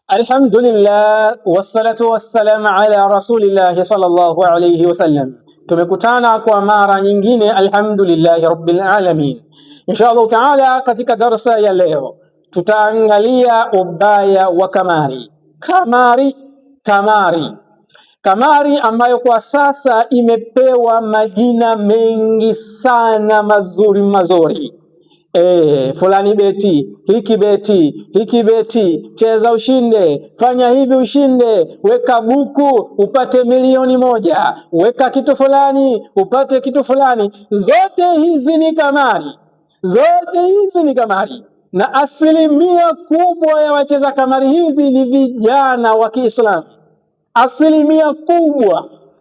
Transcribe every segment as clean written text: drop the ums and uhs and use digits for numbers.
Alhamdulillah wassalatu wassalamu ala rasulillahi sallallahu alayhi wasallam. Tumekutana kwa mara nyingine, alhamdulillahi rabbil alamin. Inshallah taala, katika darsa ya leo tutaangalia ubaya wa kamari. Kamari ambayo kwa sasa imepewa majina mengi sana mazuri. Fulani beti, hiki beti, cheza ushinde, fanya hivi ushinde, weka buku upate milioni moja, weka kitu fulani upate kitu fulani. Zote hizi ni kamari, na asilimia kubwa ya wacheza kamari hizi ni vijana wa Kiislamu.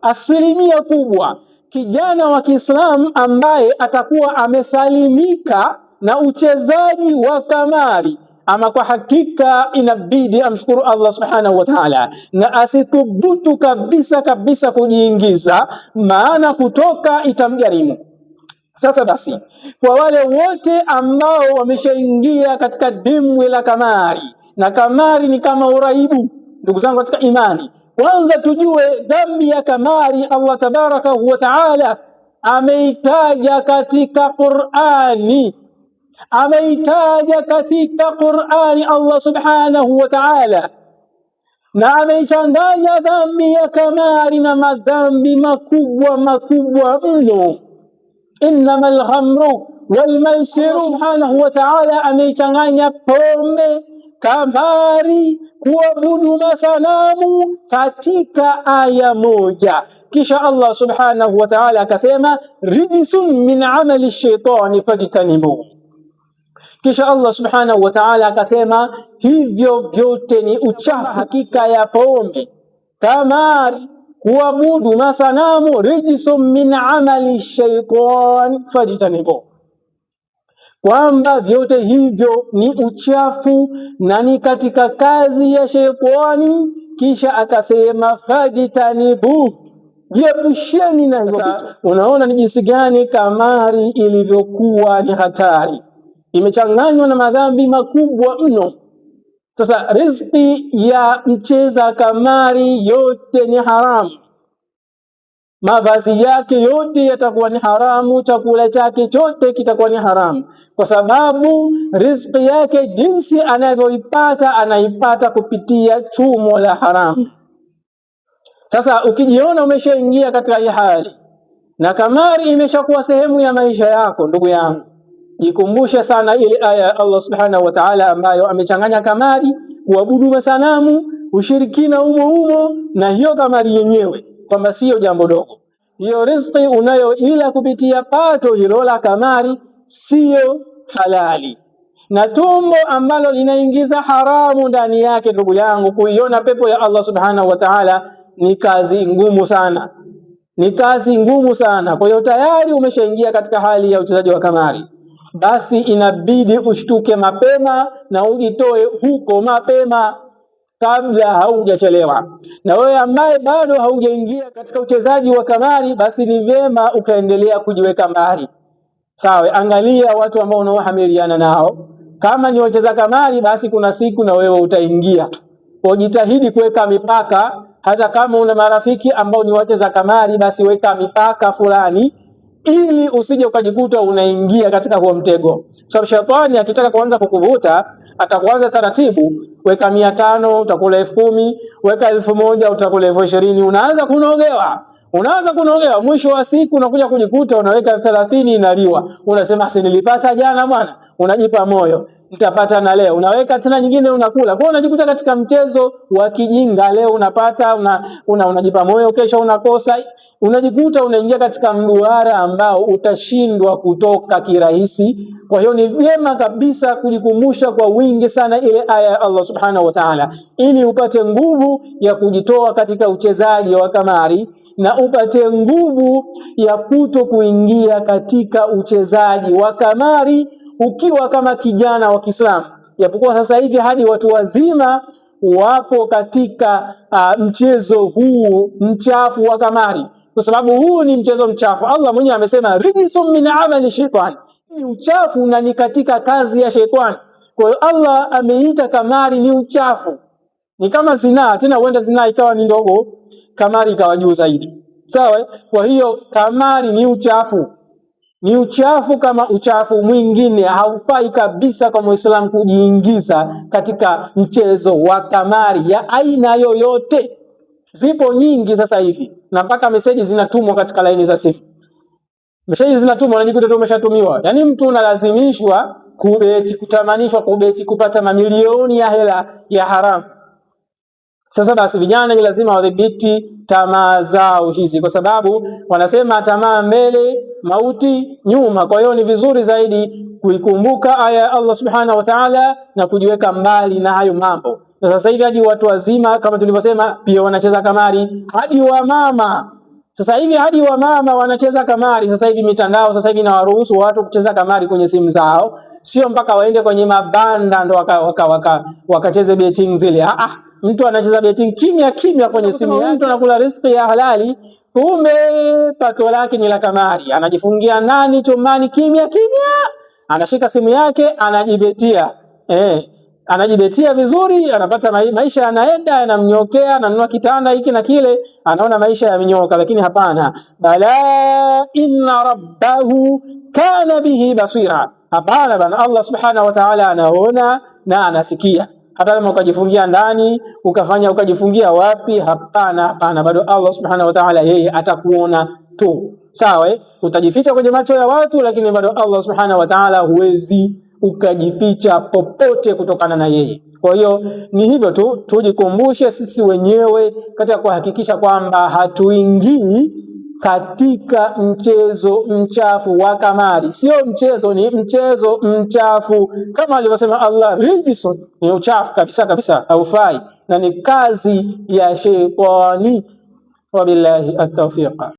Asilimia kubwa kijana wa Kiislamu ambaye atakuwa amesalimika na uchezaji wa kamari, ama kwa hakika inabidi amshukuru Allah subhanahu wa ta'ala, na asithubutu kabisa kujiingiza, maana kutoka itamgharimu. Sasa basi, kwa wale wote ambao wameshaingia katika dimbwi la kamari, na kamari ni kama uraibu, ndugu zangu katika imani, kwanza tujue dhambi ya kamari Allah tabarakahu wa ta'ala ameitaja katika Qur'ani. Allah subhanahu wa ta'ala, na ameichanganya dhambi ya kamari na madhambi makubwa mno. Innamal khamru wal maisiru, subhanahu wa ta'ala ameichanganya pombe, kamari, kuabudu masanamu katika aya moja. Kisha Allah subhanahu wa ta'ala akasema rijsun min amali shaitani fajtanibu. Kisha Allah subhanahu wa ta'ala akasema hivyo vyote ni uchafu. Hakika ya pombe, kamari, kuabudu masanamu, rijsun min amali shaitani fajtanibu, kwamba vyote hivyo ni uchafu na ni katika kazi ya shetani. Kisha akasema fajtanibu, jiepusheni na hivyo. Unaona ni jinsi gani kamari ilivyokuwa ni hatari, imechanganywa na madhambi makubwa mno. Sasa riziki ya mcheza kamari yote ni haramu, mavazi yake yote yatakuwa ni haramu, chakula chake chote kitakuwa ni haramu, kwa sababu riziki yake jinsi anavyoipata anaipata kupitia chumo la haramu. Sasa ukijiona umeshaingia katika hii hali na kamari imeshakuwa sehemu ya maisha yako, ndugu yangu, jikumbushe sana ile aya ya Allah subhanahu wa ta'ala ambayo amechanganya kamari, kuabudu masanamu, ushirikina umo na hiyo kamari yenyewe, kwamba sio jambo dogo. Hiyo riziki unayoila kupitia pato hilo la kamari sio halali, na tumbo ambalo linaingiza haramu ndani yake, ndugu yangu, kuiona pepo ya Allah subhanahu wa ta'ala ni kazi ngumu sana. Kwa hiyo tayari umeshaingia katika hali ya uchezaji wa kamari, basi inabidi ushtuke mapema na ujitoe huko mapema kabla haujachelewa. Na wewe ambaye bado haujaingia katika uchezaji wa kamari, basi ni vyema ukaendelea kujiweka mbali. Sawa, angalia watu ambao unaohamiliana nao, kama ni wacheza kamari, basi kuna siku na wewe utaingia. Kwa jitahidi kuweka mipaka. Hata kama una marafiki ambao ni wacheza kamari, basi weka mipaka fulani, ili usije ukajikuta unaingia katika huo mtego. Sababu shetani akitaka kuanza kukuvuta, atakuanza taratibu. Weka 500 utakula 10,000, weka 1000 utakula 20,000. Unaanza kunogewa, mwisho wa siku unakuja kujikuta unaweka 30 inaliwa. Unasema si nilipata jana bwana, unajipa moyo, nitapata na leo. Unaweka tena nyingine unakula. Kwa unajikuta katika mchezo wa kijinga. Leo unapata, unajipa moyo, kesho unakosa. Unajikuta unaingia katika mduara ambao utashindwa kutoka kirahisi. Kwa hiyo ni vyema kabisa kujikumbusha kwa wingi sana ile aya ya Allah subhanahu wa ta'ala, ili upate nguvu ya kujitoa katika uchezaji wa kamari, na upate nguvu ya kuto kuingia katika uchezaji wa kamari ukiwa kama kijana wa Kiislamu. Japokuwa sasa hivi hadi watu wazima wapo katika mchezo huu mchafu wa kamari, kwa sababu huu ni mchezo mchafu. Allah mwenyewe amesema rijsun min amali shaitani, ni uchafu na ni katika kazi ya shaitani. Kwa hiyo Allah ameita kamari ni uchafu. ni kama zinaa, tena huenda zinaa ikawa ni ndogo, kamari ikawa juu zaidi. Sawa? Kwa hiyo kamari ni uchafu, ni uchafu kama uchafu mwingine. Haufai kabisa kwa Muislamu kujiingiza katika mchezo wa kamari ya aina yoyote. Zipo nyingi sasa hivi, na mpaka meseji zinatumwa katika laini za simu. Meseji zinatumwa, unajikuta tu umeshatumiwa. Yaani mtu unalazimishwa kubeti, kutamanishwa kubeti, kupata mamilioni ya hela ya haramu. Sasa basi vijana ni lazima wadhibiti tamaa zao hizi, kwa sababu wanasema tamaa mbele, mauti nyuma. Kwa hiyo ni vizuri zaidi kuikumbuka aya ya Allah subhanahu wa ta'ala na kujiweka mbali na hayo mambo. Na sasa hivi hadi watu wazima kama tulivyosema pia wanacheza kamari, hadi wamama. Sasa hivi hadi wamama wanacheza kamari. Sasa hivi mitandao sasa hivi inawaruhusu watu kucheza kamari kwenye simu zao, sio mpaka waende kwenye mabanda ndo wakacheze betting zile. Mtu anacheza betting kimya kimya kwenye simu yake, mtu anakula riziki ya halali, kumbe pato lake ni la kamari. Anajifungia ndani chumani kimya kimya, anashika simu yake anajibetia. Anajibetia vizuri, anapata maisha yanaenda, yanamnyokea, ananunua kitanda hiki na kile, anaona maisha yamenyoka. Lakini hapana, bala inna rabbahu kana bihi basira. Hapana bana, Allah subhanahu wa ta'ala anaona na anasikia. Hata kama ukajifungia ndani, ukajifungia wapi, hapana, bado Allah subhanahu wa ta'ala yeye atakuona tu. Sawa? Utajificha kwenye macho ya watu, lakini bado Allah subhanahu wa ta'ala huwezi ukajificha popote kutokana na yeye. Kwa hiyo ni hivyo tu, tujikumbushe sisi wenyewe katika kuhakikisha kwamba hatuingii katika mchezo mchafu wa kamari. Sio mchezo, ni mchezo mchafu kama alivyosema Allah, rijsun, ni uchafu kabisa kabisa, haufai na ni kazi ya sheitani. Wabillahi at-tawfiq.